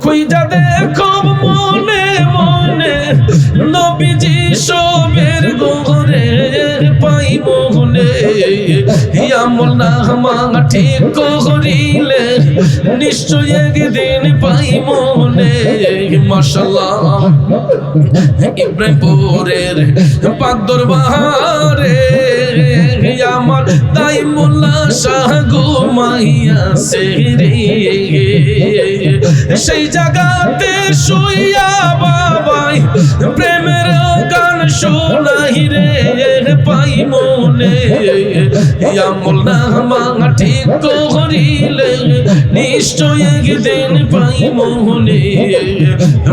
খুঁজা দেখো মনে মনে নবীজি সবের ঘরে পাই মনে আমল নামা ঠিক করিলে নিশ্চয় একদিন পাই মনে মাশাআল্লাহ ইব্রাহিমপুরের পাক দরবারে আমার তাই মোল্লা শাহ ঘুমাইয়াছে রে সেই জায়গাতে শুইয়া বাবাই প্রেমের গান শোনাই রে পাই মনে আমল নামা ঠিক করিলে নিশ্চয় একদিন পাই মনে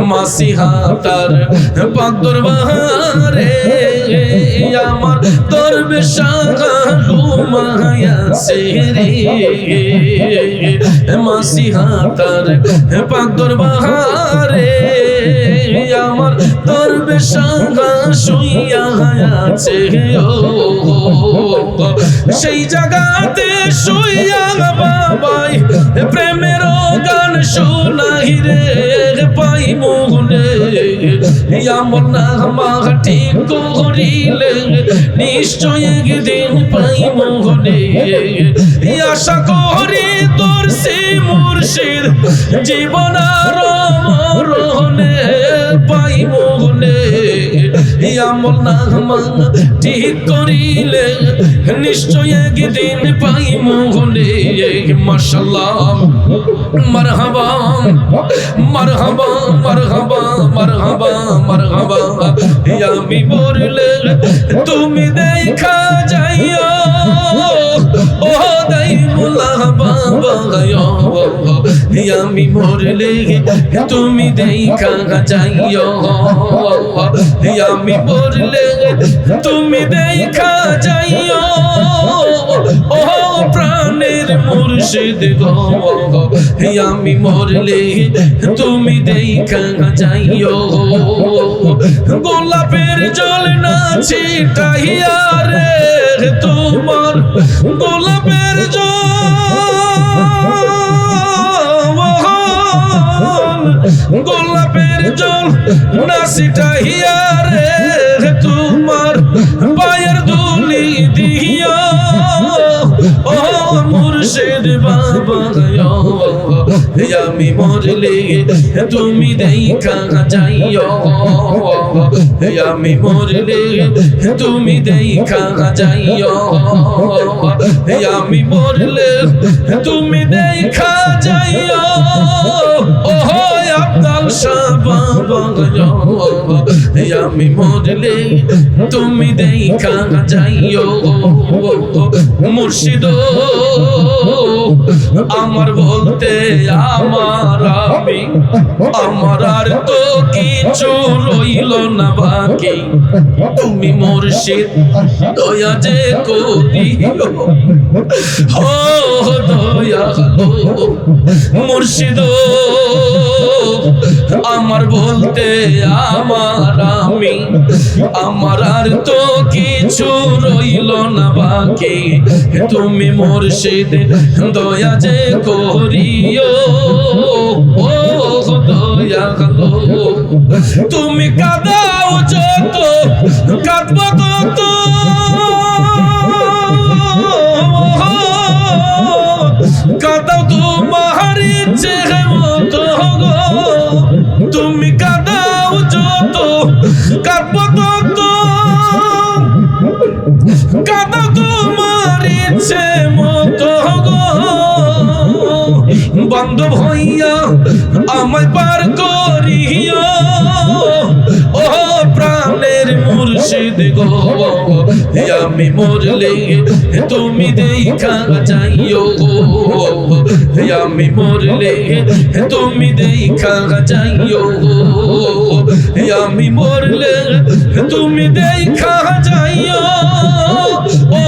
মাসিহাতার পাক দরবারে আমার দরবেশ ঘুমাইয়াছে রে মাসিহাতার পাক দরবারে আমার দরবেশ শুইয়া আছে সেই জায়গাতে শুইয়া বাবাই প্রেমের গান শোনাই রে পাই মনে আমল নামা ঠিক করিলে নিশ্চয় একদিন পাই মনে আশা করি তোর সে মুর্শিদ জীবন আর মরণে পাই মনে আমল নামা ঠিক করিলে নিশ্চয় একদিন পাই মনে মাশাআল্লাহ মারহাবা মারহাবা মারহাবা মারহাবা মারহাবা আমি বললে তুমি দেখা যাইও ও দাই মোলা বাবা আমি মরলে তুমি দেখা যাইও আমি বললে তুমি দেখা যাইও ও প্রাণের মুর্শিদ গো আমি মরলে তুমি দেখা যাইও গোলাপের জল না ছিটাইয়া রে তোমার গোলাপের গোলাপের জল না ছিটাইয়া রে তোমার পায়ের ধুলি দিও ও মুর্শিদ বাবা আমি মরলে তুমি দেখা যাইও আমি মরলে তুমি দেখা যাইও আমি মরলে তুমি দেখা যাইও ও আব্দুল শাহ বাবা আমি মরলে তুমি দেখা যাইও মুর্শিদ আমার বলতে আমার আমি আমার আর তো কিছু রইল না বাকি তুমি মুর্শিদ দয়া যে করিও ও দয়া মুর্শিদ আমার বলতে আমার আমি আমার আর তো কিছু রইল না বাকি তুমি মুর্শিদ দয়া যে করিও ও দয়া তুমি কাঁদাও যত কাঁদব তত কাঁদাও তোমার ইচ্ছে মতো গো তুমি কাঁদাও যত কাঁদব তত কাঁদাও তোমার ইচ্ছে মতো গো বান্ধব হইয়া আমায় পার করিও ও প্রাণের মুর্শিদ গো আমি মরলে তুমি দেখা যাইও আমি মরলে তুমি দেখা যাইও আমি মরলে তুমি দেখা যাইও ও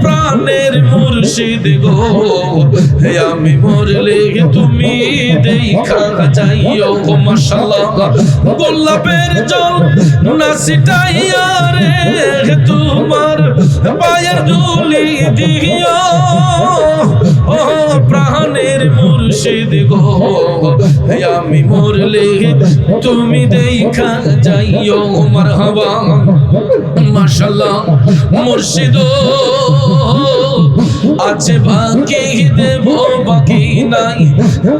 প্রাণের মুর্শিদ গো আমি মরলে তুমি দেখা যাইও মাশাআল্লাহ গোলাপের জল না ছিটাইয়া রে তোমার পায়ের ধুলি দিও ও প্রাণের মুর্শিদ গো আমি মরলে তুমি দেখা যাইও মারহাবা মাশাআল্লাহ মুর্শিদ আছে বাকি দেব বাকি নাই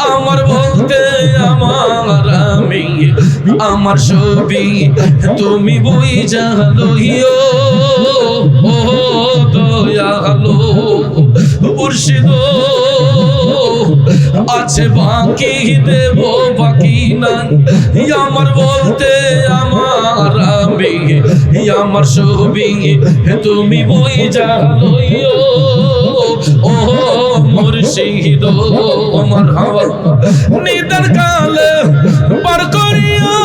আমার বলতে আমার ছবি তুমি বুঝা লইও ও দয়ালো মুর্শিদ আছে বাকি দেব বাকি নাই আমার বলতে আমার ছবি তুমি বুঝা লইও ও মুর্শিদ মারহাবা নিদান কালে পার করিও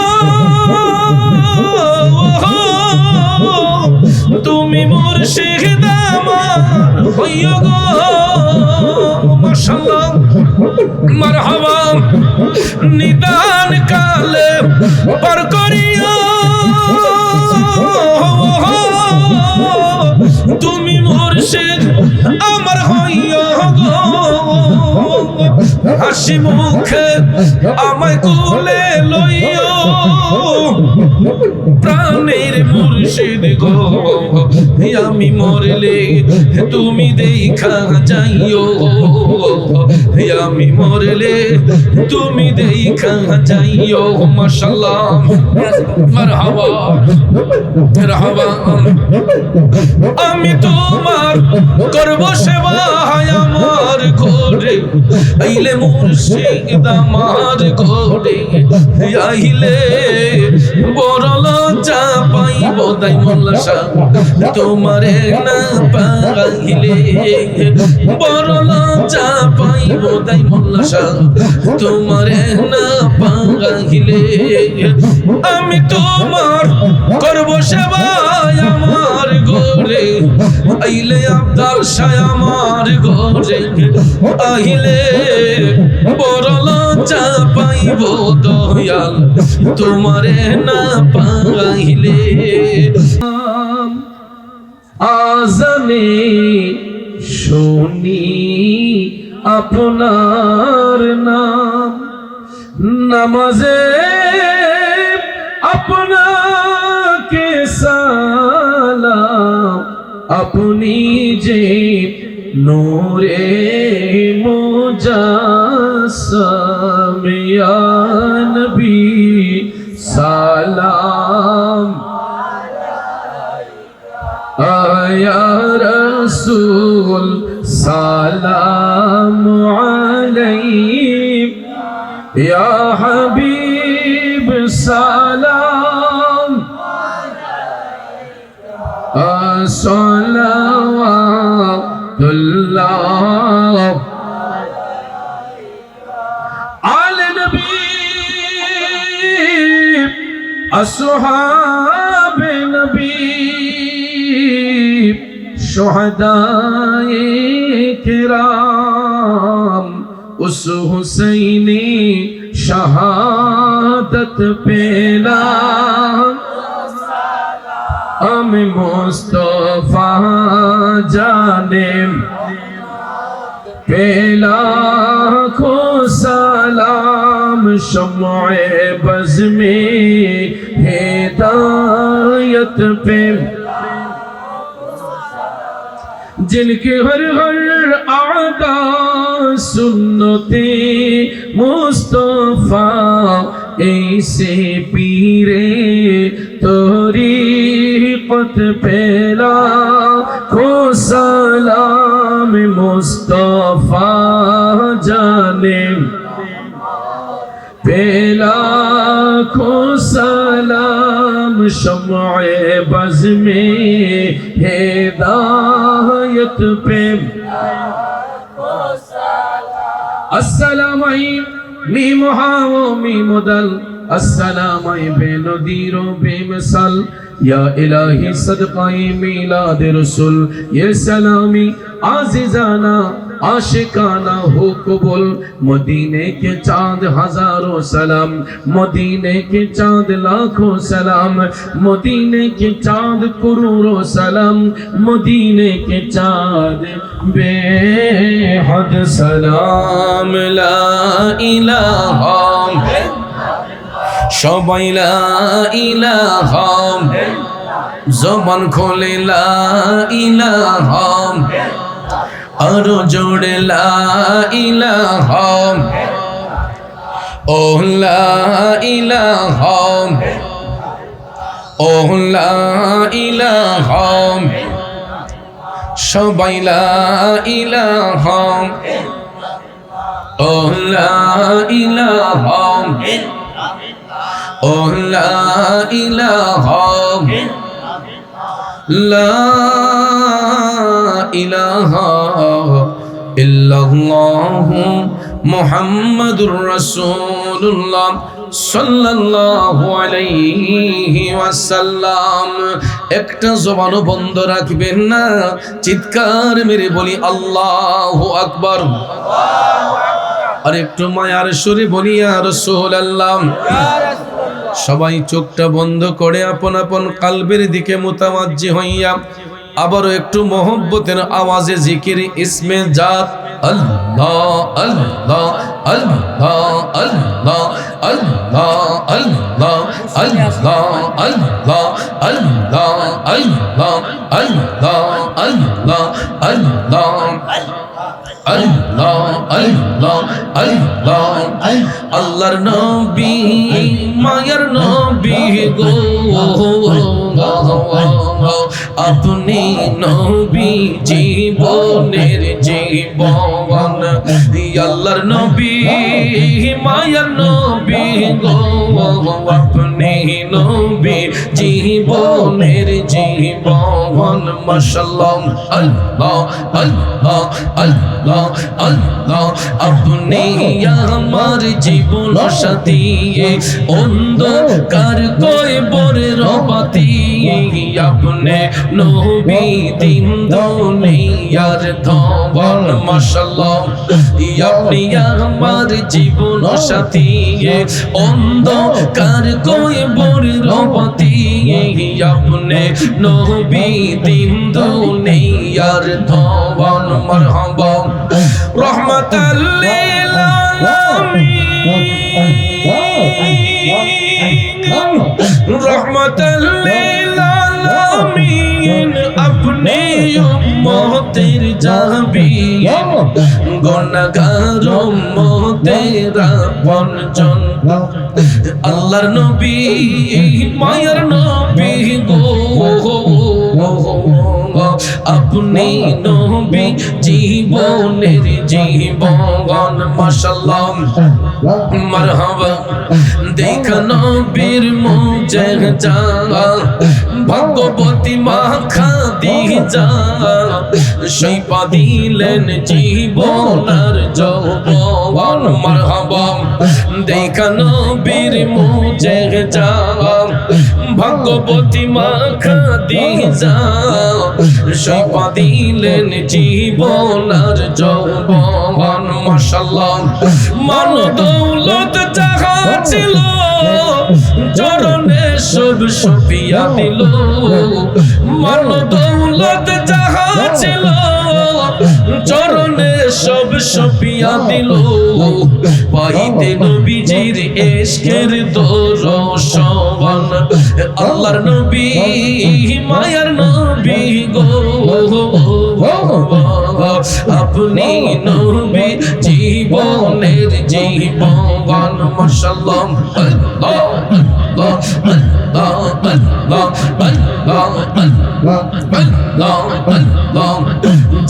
তুমি মুর্শিদ আমার হইও গো মাশাআল্লাহ মারহাবা নিদান কালে পার করিও তুমি মুর্শিদ আমার হইও গো হাসি মুখে আমায় কোলে লইও প্রাণের মুর্শিদ গো আমি মরলে তুমি দেখা যাইও আমি মরলে তুমি দেখা যাইও মাশাআল্লাহ মারহাবা মারহাবা আমি তোমার করব সেবা আমার ঘরে আইলে মুর্শিদ আমার ঘরে আইলে বড় লজ্জা পাইব তাই মোল্লা শাহ তোমারে না পাইলে বড় লজ্জা পাইব তাই মোল্লা শাহ তোমারে না পাইলে আমি তোমার করব সেবা আমার ঘরে আইলে আব্দাল শাহ আমার ঘরে আইলে বড় লজ্জা পাইব দয়াল তোমারে না পাইলে আজানে শুনি আপনার নাম নামাজে আপনাকে সালাম আপনি যে নূরে মুজাসসাম ইয়া নবী সালাম আয়া রাসূল সালাম আলাইহি ইয়া হাবিব সালাম সালাওয়াতুল্লাহ আলা নবী আসহাবে নবী শুহাদায়ে কিরাম उस हुसैनी शहादत पेला আমি মুস্তাফা জানে পেলা খো সালাম শময়ে বজ মে हिदायत पे जिनके हर हर आदा सुन्नते मुस्तफा ऐसे पीरे तरीक़त पेला खो सलाम मुस्तफा जाने पेला खो सलाम शम्ए बज़ में हिदायत पे अस्सलाम मी मुहावो मी मुदल अस्सलाम बेनदीरो बेमिसाल या इलाही सदक़ाए मीलाद रसूल ये सलामी आज़िज़ाना आशिकाना हो कबूल मदीने के चांद हजारों सलाम मदीने के चांद लाखों सलाम मदीने के चांद करोड़ों सलाम मदीने के चांद बेहद सलाम ला इलाहा সবাই লা ইলাহা জবান খোলে লা ইলাহা আরো জোরে লা ইলাহা ও লা ইলাহা ও লা ইলাহা সবাই লা ইলাহা ও লা ইলাহা ও লা ইলাহা লা ইলাহা ইল্লাল্লাহু মুহাম্মাদুর রাসূলুল্লাহ সাল্লাল্লাহু আলাইহি ওয়াসাল্লাম। একটা জবানও বন্ধ রাখবেন না, চিৎকার মেরে বলি আল্লাহু আকবার। আর একটু মায়ার সুরে বলি ইয়া রাসূলুল্লাহ। সবাই চোখটা বন্ধ করে আপন আপন কালবের দিকে মুতাওয়াজ্জি হইয়া আবারও একটু মোহব্বতের আওয়াজে জিকির ইসমে জাত আল্লাহ আল্লাহ আল্লাহ আল্লাহ আল্লাহ আল্লাহ আল্লাহ আল্লাহ আল্লাহ আল্লাহ আল্লাহ আল্লাহ আল্লাহ আল্লাহ আল্লাহ আল্লাহ আল্লাহর নবী মায়ার নবী গো আপনি নবী জীবনের জীবন আল্লাহর নবী মায়ার নবী গো আপনি নবী জীবনের জীবন মাশাআল্লাহ আল্লাহ আল্লাহ আল্লাহ আল্লাহ আপনি আমার জীবন সাথী অন্ধকার কয়বরের বাতি আপনি নবী দিন দুনিয়ার ধবল মাশাআল্লাহ আপনি আমার জীবন সাথী অন্ধকার কয়বরের বাতি আপনি নবী দিন দুনিয়ার ধবল মারহাবা রহমাতাল লিল আলামিন রহমাতাল লিল আলামিন আপনি উম্মতের জাবিন গুনাহগার উম্মতের আপনজন আল্লাহর নবী মায়ার নবী গো আপনি নবী জীবনের জীবন মাশাআল্লাহ মারহাবা দেখা নবীর মুজেজা ভগবতী মা খাদিজা শৈপা দিলেন জীবনের যৌবন মারহাবা দেখা নবীর মুজেজা ভগবতী মা খাদিজা শৈপা দিলেন জীবনের যৌবন মাশাআল্লাহ মান দৌলত যাহা ছিল চরণে সব সপিয়া দিল মান দৌলত যাহা ছিল চরণে সব সপিয়া দিল পাইতে নবীজির ইশকের দর্শন আল্লাহর নবী মায়ার নবী গো আপনি নবী জীবনের জীবন মাশাআল্লাহ আল্লাহ আল্লাহ আল্লাহ আল্লাহ আল্লাহ আল্লাহ আল্লাহ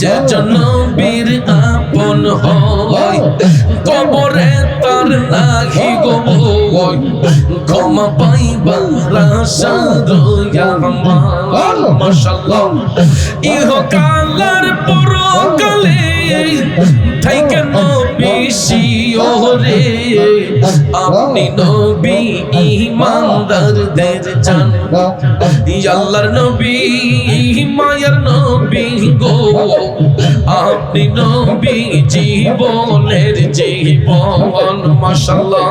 যে নবীর আপন হয় কবরে তার নাহি গো ক্ষমা পাইবার আশা রয়া আমার মাশাআল্লাহ ইহকালের পরকালে থাইকে নবী প্রিয় রে আপনি নবী ঈমানদারদের জান আল্লাহর নবী মায়ার নবী গো আপনি নবী জীবনের জীবন মাশাআল্লাহ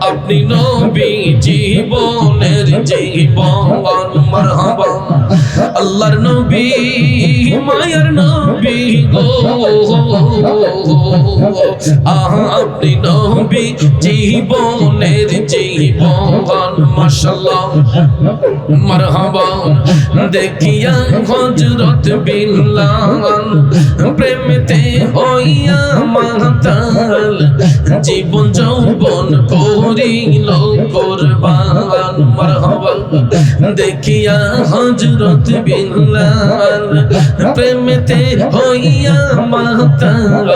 আপনি নবী জীবনের জীবন মারহাবা আল্লাহর নবী মায়ার নবী গো আপনি নবী জীবনের জীবন মাশাআল্লাহ মারহাবা দেখিয়া হযরত বিল্লাল প্রেমেতে হইয়া মাতাল জীবন যৌবন করিল কুরবান মারহাবা দেখিয়া হযরত বিল্লাল প্রেমেতে হইয়া মাতাল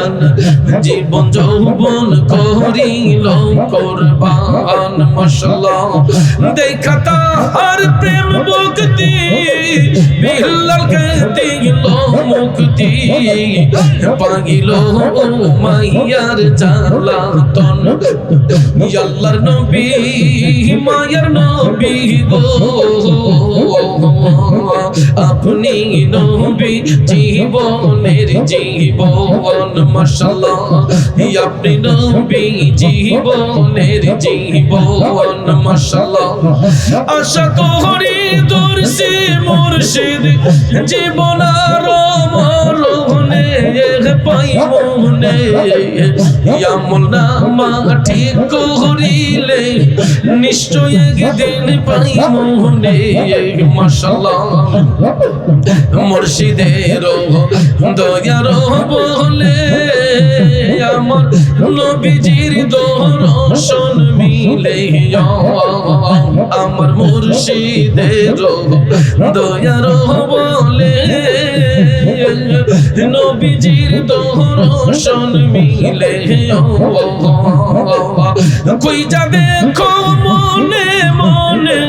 জীবন যৌবন করিল কুরবান মাশাআল্লাহ দেখা তাহার প্রেম ভক্তি বিল্লালকে দিল মুক্তি পাগিল মাইয়ার জালাতন আল্লাহর নবী মায়ার নবী গো আপনি নবী জীবনের জীবন মাশাআল্লাহ আপনি নবী জীবনের জীবন মাশাআল্লাহ আশা করি দর্শি মুর্শিদ জীবন আর মরণে পাইমনে আমল নামা ঠিক করিলে নিশ্চয় একদিন পাইমনে মাশাআল্লাহ মুর্শিদের দয়ার বলে আমার নবীজির দর্শন মিলে আমার মুর্শিদের দয়ার বলে নবীজির দর্শন মিলে কই যা দেখো মনে মনে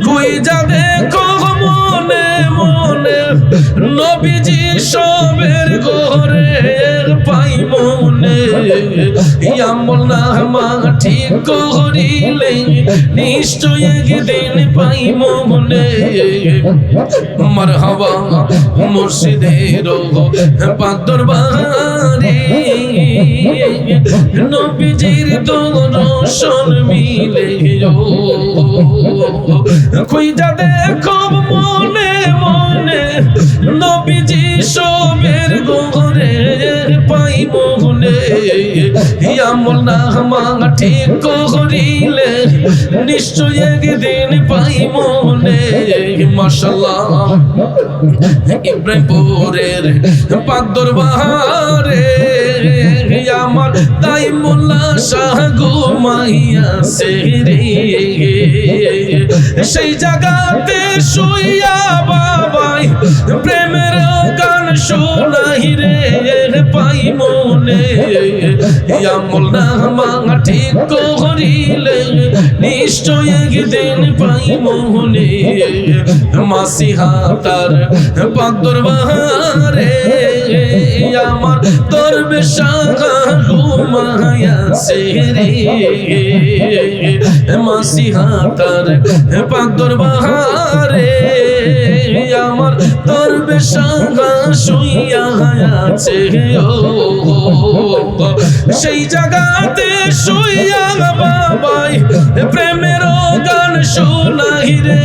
কই যা দেখো মনে মনে নবীজি সবের ঘরে পাই মনে আমল নামা ঠিক করিলে নিশ্চয় একদিন পাই মনে মারহাবা মুর্শিদের পাক দরবারে নবীজির দর্শন মিলে কই যা দেখো মনে মনে নবীজি সবের ঘরে পাই মনে আমল নামা ঠিক করিলে নিশ্চয় একদিন পাই মনে মাশাআল্লাহ ইব্রাহিমপুরের পাক দরবারে আমার তাই মোল্লা শাহ ঘুমাইয়া রে সেই জায়গাতে শুইয়া বাবাই প্রেমের গান শোনাই রে পাই মনে আমল নামা ঠিক করিলে নিশ্চয় একদিন পাই মনে মাসিহাতার পাক দরবারে আমার দরবেশ ঘুমাইয়া রে মাসিহাতার পাক দরবারে আমার দরবেশ শুইয়া আছে সেই জায়গাতে শুইয়া বাবাই প্রেমের গান শোনাই রে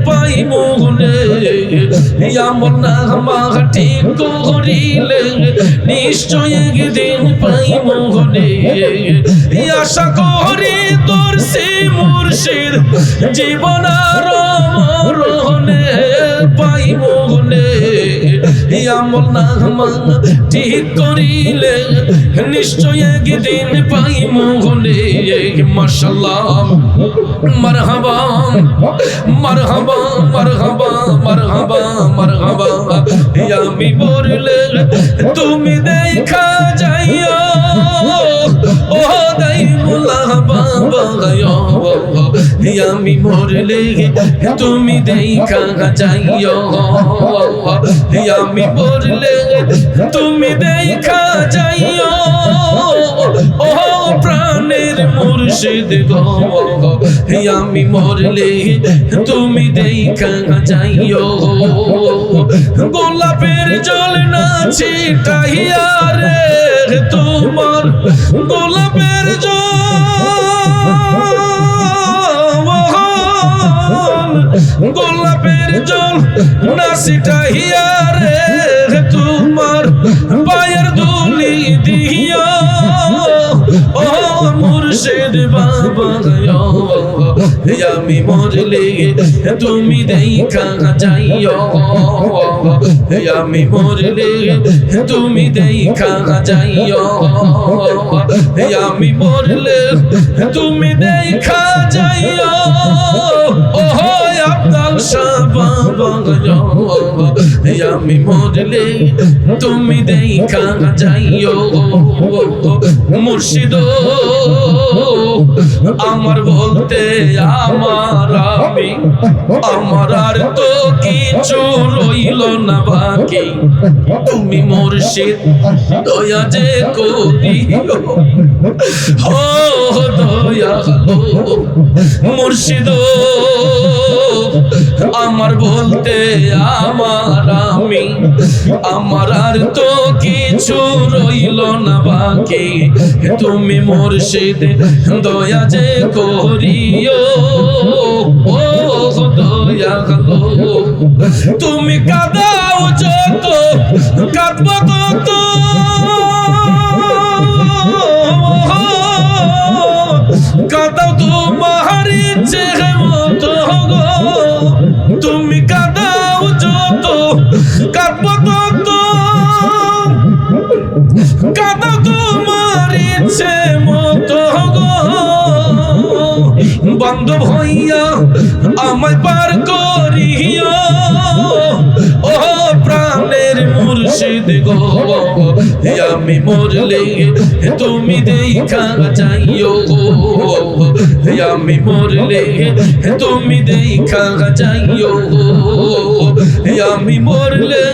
পাই মনে আমল নামা ঠিক করিলে নিশ্চয় একদিন পাই মনে আশা করি তোর সে মুর্শিদ জীবন আর মরণে পাই মনে আমল নামা ঠিক করিলে নিশ্চয় একদিন পাই মনে মাশাআল্লাহ মারহাবা মারহাবা মারহাবা মারহাবা মারহাবা আমি বললে তুমি দেখা যাইও ও দাই মোলা বাবা আমি মরলে তুমি দেখা যাইও আমি মরলে তুমি দেখা যাইও ও মুর্শিদ গো আমি মরলে তুমি দেখা যাইও গোলাপের জল না ছিটাইয়া রে তোমার গোলাপের গোলাপের জল না ছিটাইয়া রে তোমার পায়ের ধুলি দিও ও মুর্শিদ বাবা আমি মরলে তুমি দেখা যাইও আমি মরলে তুমি দেখা যাইও আমি মরলে তুমি দেখা যাইও ও আব্দুল শাহ বাবা আমি মরলে তুমি দেখা যাইও মুর্শিদ আমার বলতে আমার আর তো কিছু রইল না বাকি তুমি মুর্শিদ দয়া যে করিও ও দয়া মুর্শিদ আমার বলতে আমার আর তো কিছু রইল না বাকি তুমি মুর্শিদ দয়া যে করিও ও দয়া তুমি কাঁদাও যত কাঁদব তত কাঁদাও তোমার ইচ্ছে মতো গো তুমি কাঁদাও যত কাঁদব তত কাঁদাও তোমার ইচ্ছে মতো গো বান্ধব হইয়া আমায় পার করিও ও প্রাণের মুর্শিদ গো আমি মরলে তুমি দেখা যাইও আমি মরলে তুমি দেখা যাইও আমি মরলে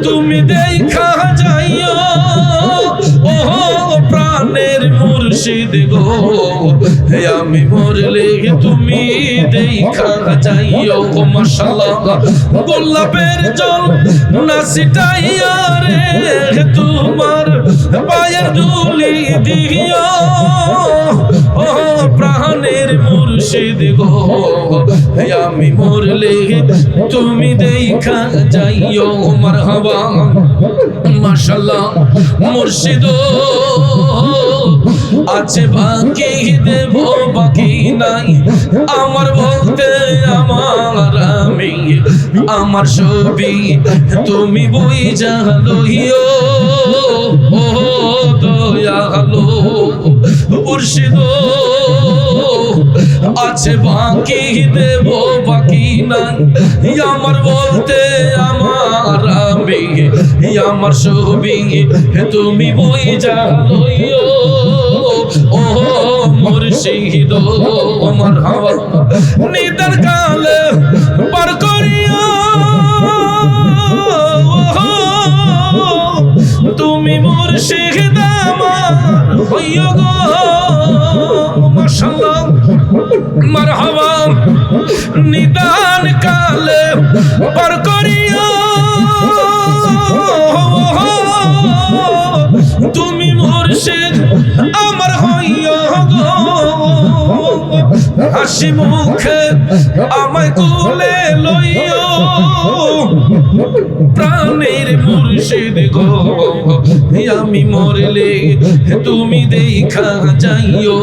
তুমি দেখা যাইও ও প্রাণের মুর্শিদ গো আমি মরলে তুমি দেখা যাইও মাশাআল্লাহ গোলাপের জল না ছিটাইয়া রে তোমার পায়ের ধুলি দিও ও প্রাণের মুর্শিদ গো আমি মরলে তুমি দেখা যাইও মারহাবা মাশাআল্লাহ মুর্শিদ আছে বাকি দেব বাকি নাই আমার বলতে আমার ছবি তুমি বুঝা লইও ও দয়ালো মুর্শিদ আছে বাকি দেব বাকি নাই আমার বলতে আমার ছবি তুমি বুঝা লইও ও মুর্শিদ আমার হাওয়া নিদান কালে পার করিও তুমি মুর্শিদ আমার হইও গো মাশাআল্লাহ মারহাবা নিদান কালে পার করিও তুমি মুর্শিদ আমার হইও গো হাসি মুখে আমায় কোলে লইও প্রাণের মুর্শিদ গো আমি মরলে তুমি দেখা যাইও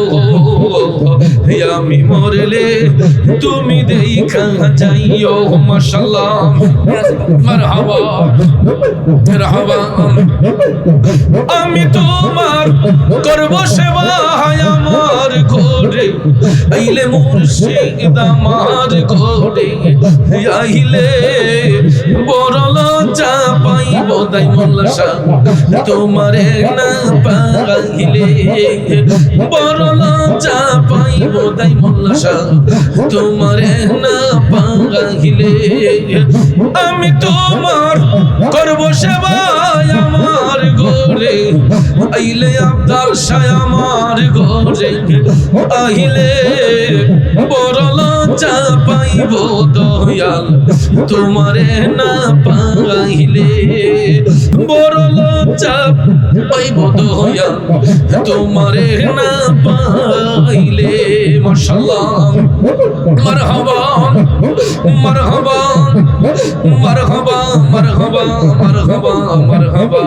আমি মরলে তুমি দেখা যাইও মাশাআল্লাহ মারহাবা মারহাবা আমি তোমার করব সেবা আমার ঘরে আইলে মুর্শিদ আমার ঘরে আইলে বড় লজ্জা পাইব তাই মোল্লা শাহ তোমারে না পাইলে বড় লজ্জা পাইব তাই মোল্লা শাহ তোমারে না পাইলে আমি তোমার করব সেবা আমার ঘরে ঘরে আইলে আব্দাল শাহ আমার ঘরে আইলে বড় লজ্জা পাইব দয়াল তোমারে না পাইলে বড় লজ্জা পাইব দয়াল তোমারে না পাইলে মাশাআল্লাহ মারহাবা মারহাবা মারহাবা মারহাবা মারহাবা মারহাবা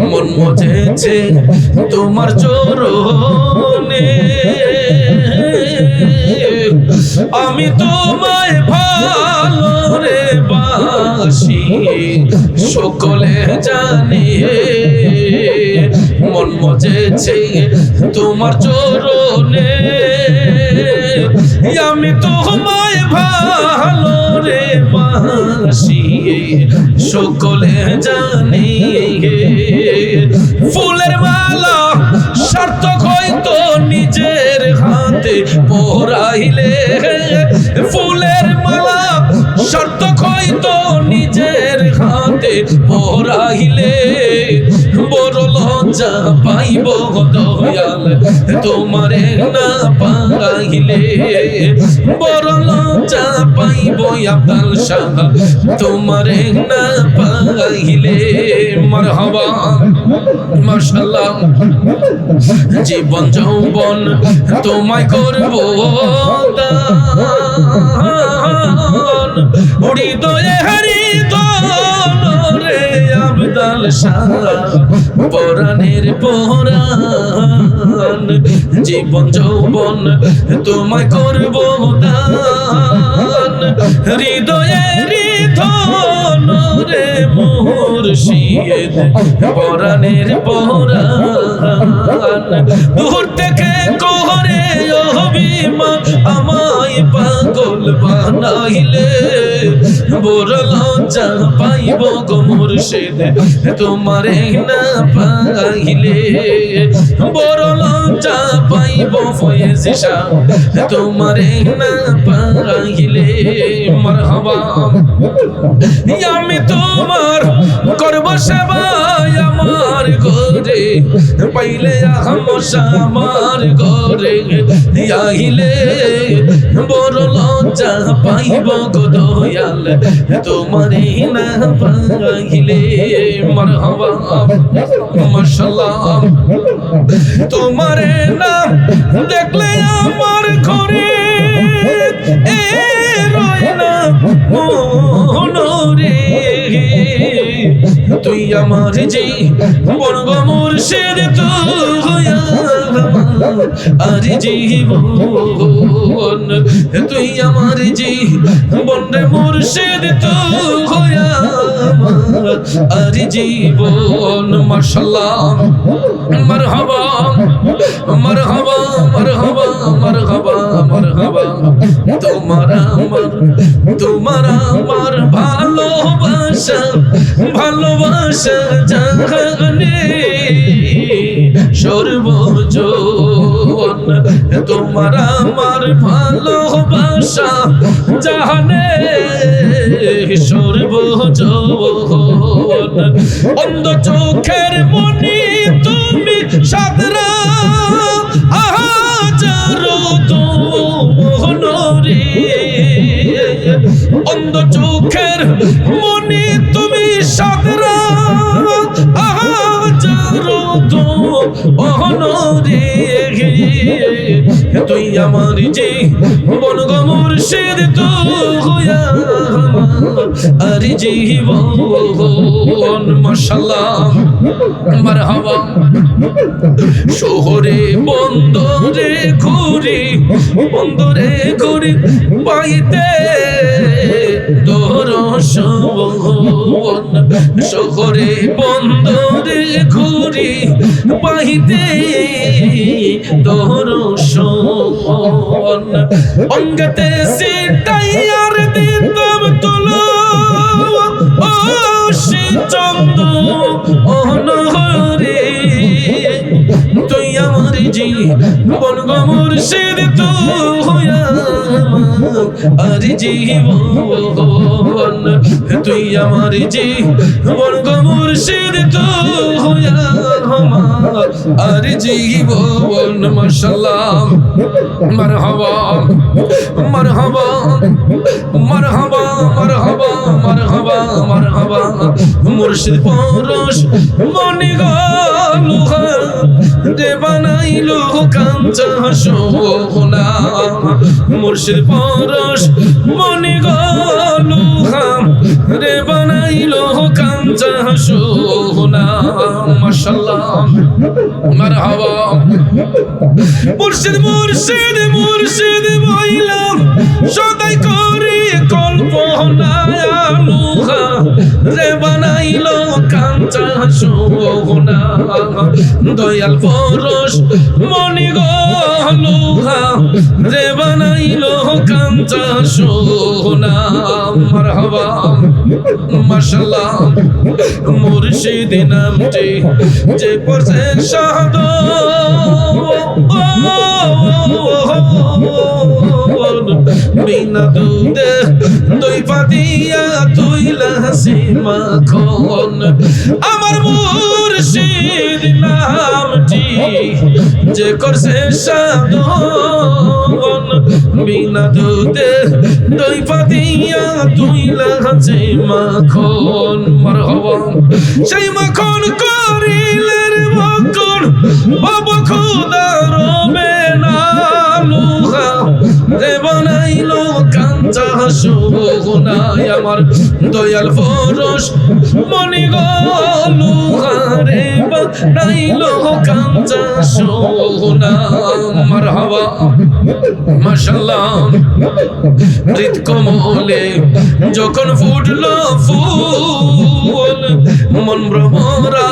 মন মজেছে তোমার চরণে আমি তোমায় ভালো রে বাসি সকলে জানে মন মজেছে তোমার চরণে আমি তোমায় ভালো রে বাসি সকলে জানে ফুলের মালা সার্থক হয়তো নিজের হাতে পরাইলে ফুলের মালা সার্থক হয়তো নিজের হাতে পরাইলে বড় লজ্জা পাইব দয়াল তোমারে না পাইলে বড় লজ্জা পাইব আব্দাল শাহ তোমারে না পাইলে মারহাবা মাশাআল্লাহ জীবন যৌবন তোমায় করব দান হৃদয়ে হৃদয় রে আব্দাল শাহ পরাণের পরাণ জীবন যৌবন তোমায় করব দান হৃদয়ে হৃদয় রে মুর্শিদ পরাণের পরাণ দূর থেকে করে অভিমান আমায় পাগল বানাইলে বড় লজ্জা পাইব গো মুর্শিদ তোমারে না পাইলে বড় লজ্জা পাইব ফয়েজ শাহ তোমারে না পাইলে মারহাবা আমি তোমার করব সেবা আমার ঘরে পাইলে আহমশা আমার ঘরে আইলে বড় লজ্জা পাইব গো দয়াল তোমারে না পাইলে মারহাবা মাশাআল্লাহ তোমারে না দেখলে আমার ঘরে এ রয় না মনোরে তুই আমার জীবন গো মুর্শিদ তুই আর জীবন তুই আমার জীবন রে মুর্শিদ তুই আর জীবন মাশাআল্লাহ মারহাবা মারহাবা মারহাবা মারহাবা মারহাবা তোমার আমার ভালোবাসা ভালোবাসা জানে সর্বজন তোমার আমার ভালোবাসা জানে সর্বজন অন্ধ চোখের মনি তুমি সাদরা আহাজারো তো মনোরে অন্ধ চোখের মনি তুমি সাদরা আহাজারো তো মনোরে তুই আমার জীবন গো মুর্শিদ তুই আর জীবন মাশাআল্লাহ মারহাবা শহরে বন্দরে ঘুরি বন্দরে ঘুরি পাইতে দর্শন শহরে বন্দরে ঘুরি পাইতে দর্শন অঙ্গতে সিটাইয়ার দিতাম তুলো ও সে চন্দ অনহরে তুই আমার জীবন গো মুর্শিদ তুই আমার জীবন, তুই আমার জীবন গো মুর্শিদ, তুই আমার জীবন। মাশাআল্লাহ, মারহাবা মারহাবা মারহাবা মারহাবা মারহাবা মারহাবা। মুর্শিদ পরশ মনি গো রে বানাইলো কাঞ্চা সোনা, মুর্শিদ পরশ মনি গো রে বানাইলো কাঞ্চা সোনা। মাশাআল্লাহ, মারহাবা। মুর্শিদ মুর্শিদ মুর্শিদ বইলাম সদাই করি কল্পনা, রে বানাইলো কাঞ্চা সোনা, দয়াল পরশ মনি গো রে বানাইলো কাঞ্চা সোনা। মারহাবা, মাশাআল্লাহ। মুর্শিদ নামটি যে পড়ছে শাহাদ, বিনা দুধে দই পাতিয়া তুই লাসি মাখন, আমার মুর্শিদ নামটি যে করছে সাধন, বিনা দুধে দই পাতিয়া তুই লাসি মাখন। মারহাবা, সেই মাখন করিলেন মাখন বাবা খুদা রবে না, রে বানাইলো কাঞ্চা সোনা, আমার দয়াল পরশ মনি গো রে বানাইলো কাঞ্চা সোনা। মারহাবা, মাশাআল্লাহ। হৃদকমলে যখন ফুটলো ফুল, মন ভ্রমরা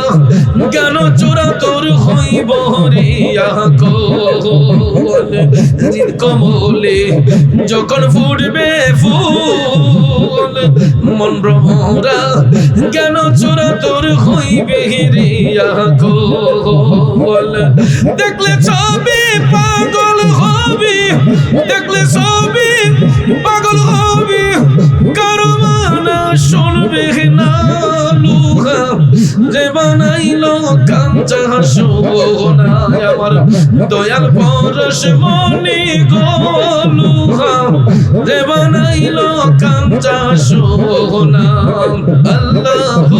জ্ঞান চোরা তোর হইব রিয়া কোল, হৃদকমলে যখন ফুটবে ফুল, মন ভ্রমরা জ্ঞান চোরা তোর হইবে রিয়া কোল। দেখলে ছবি পাগল হবি, দেখলে ছবি পাগল হবি, কারো মানা শুনবে না, যে বানাইলো কাঞ্চা সোনা, আমার দয়াল পরশ মনি গো যে বানাইলো কাঞ্চা সোনা। আল্লাহু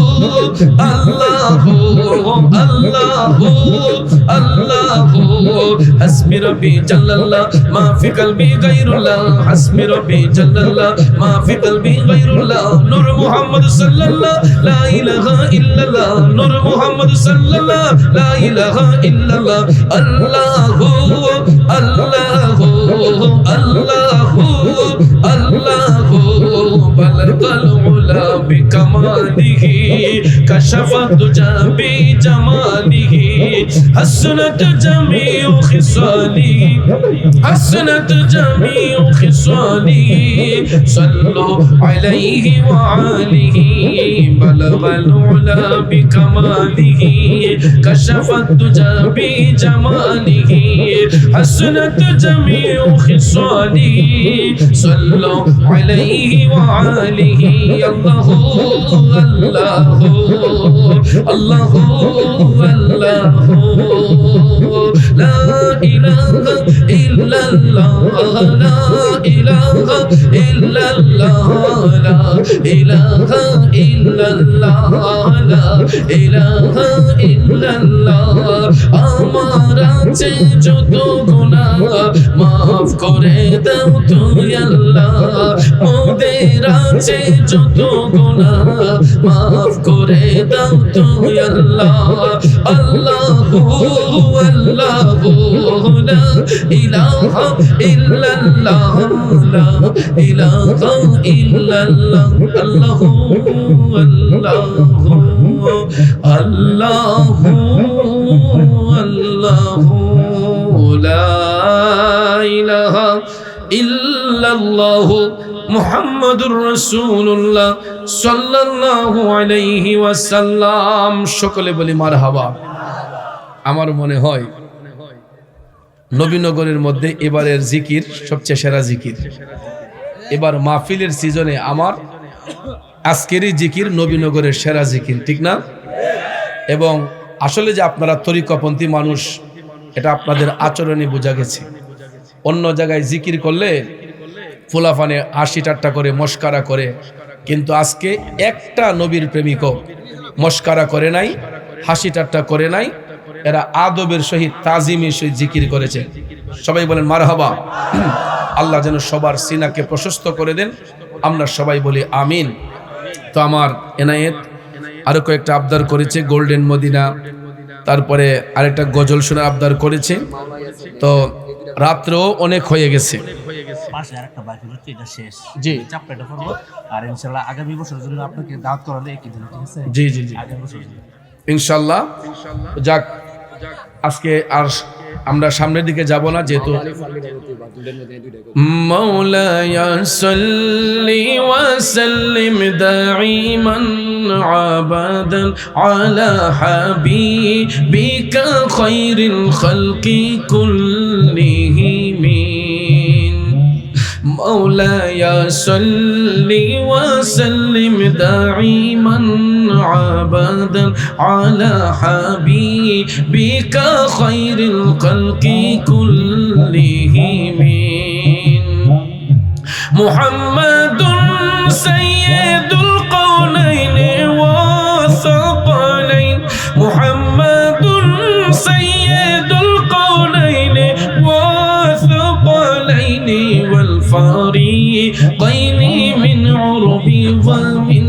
আল্লাহু আল্লাহু আল্লাহু, হাসবি রব্বি জাল্লাল্লাহ মা ফি কলবি গায়রুল্লাহ, হাসবি রব্বি জাল্লাল্লাহ মা ফি কলবি গায়রুল্লাহ। নূর মুহাম্মদ সাল্লাল্লাহ লা ইলাহা ইল্লাল্লাহ, নূর মুহাম্মদ সাল্লাল্লাহ লা ইলাহা ইল্লাল্লাহ। আল্লাহু আল্লাহু আল্লাহু আল্লাহু, বালাগাল উলা বিকামালিহি, কাশাফা দুজা বিজামালিহি, হাসনাত জামিউ খিসালিহি, হাসনাত জামিউ খিসালিহি, সাল্লু আলাইহি ওয়া আলিহি, বালাগাল উলা বিকামালিহি, কাশাফা দুজা বিজামালিহি, হাসনাত জামিউ খিসালিহি, সাল্লু আলাইহি ওয়া আলিহি। আল্লাহু আল্লাহু আল্লাহু আল্লাহু, লা ইলাহা ইল্লাল্লাহ, লা ইলাহা ইল্লাল্লাহ, লা ইলাহা ইল্লাল্লাহ, লা ইলাহা ইল্লাল্লাহ। আমার আছে যত গুনাহ মাফ করে দাও তুই আল্লাহ, মোদের আছে যত গুনাহ মাফ করে দাও তুই আল্লাহ। আল্লাহু আল্লাহু লা ইলাহা ইল্লাল্লাহ, লা ইলাহা ইল্লাল্লাহ। আল্লাহু আল্লাহু আল্লাহু আল্লাহু, লা ইলাহা ইল্লাল্লাহ মুহাম্মাদুর রাসূলুল্লাহ সাল্লাল্লাহু আলাইহি ওয়াসাল্লাম। সকলে বলি মারহাবা। আমার মনে হয় নবীনগরের মধ্যে এবারের জিকির সবচেয়ে সেরা জিকির। এবার মাহফিলের সিজনে আমার আজকেরই জিকির নবীনগরের সেরা জিকির, ঠিক না? এবং আসলে যে আপনারা তরিকাপন্থী মানুষ, এটা আপনাদের আচরণে বোঝা গেছে। অন্য জায়গায় জিকির করলে ফুলাফানে হাসি ঠাট্টা করে মস্কারা করে, কিন্তু আজকে একটা নবীর প্রেমিকও মস্কারা করে নাই, হাসি ঠাট্টা করে নাই। এরা আদবের সহিত তাজিমের সহিত জিকির করেছে। সবাই বলেন মারহাবা। আল্লাহ যেন সবার সিনাকে প্রশস্ত করে দেন, আমরা সবাই বলি আমিন। তো আমার এনায়েত আরো কয়েকটা আবদার করেছে, গোল্ডেন মদিনা, তারপরে আরেকটা গজল শোনা আবদার করেছে। তো রাত্রেও অনেক হয়ে গেছে। পাশে আরেকটা বাকি হচ্ছে, এটা শেষ। জি। চাপটা করবো আর ইনশাআল্লাহ আগামী বছরের জন্য আপনাকে দাওয়াত করালে একই দিন, ঠিক আছে? জি জি জি, আগামী বছর ইনশাল্লাহ। যাক, আজকে আর আমরা সামনের দিকে যাব না, যেহেতু মাওলায়া সাল্লি ওয়া সাল্লিম দাইমান আবাদান আলা হাবিবিকা খায়রিল খালকি কুল্লিহিম। مولاي صل وسلم دائما عبدا على حبيبك خير الخلق كلهم. محمد سيد القولين والثقلين، محمد سيد القولين والثقلين والفريقين من عرب ومن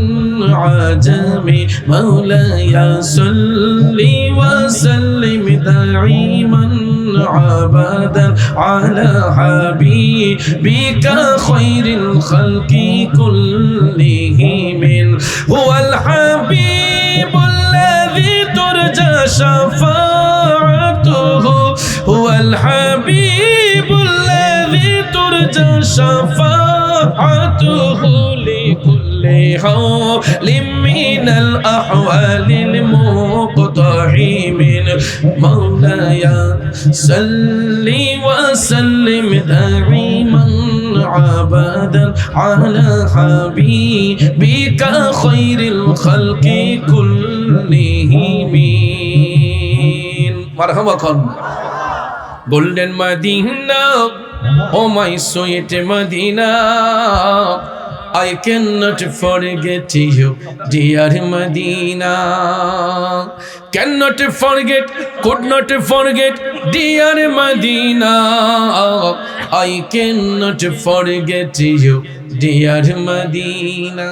عجم. مولاي صل وسلم دائما عبدا على حبيبك خير الخلق كلهم. هو الحبيب الذي ترجى شفاعته، هو الحبيب الذي ترجى شفاعته لكل حول من الأحوال المقتحم. مولاي صل وسلم دائما عبدا على حبيبك خير الخلق كلهم. مرحبا. Golden Medina, oh my sweet Medina, I cannot forget you, dear Medina. Cannot forget, could not forget, dear Medina. I cannot forget you, dear Medina.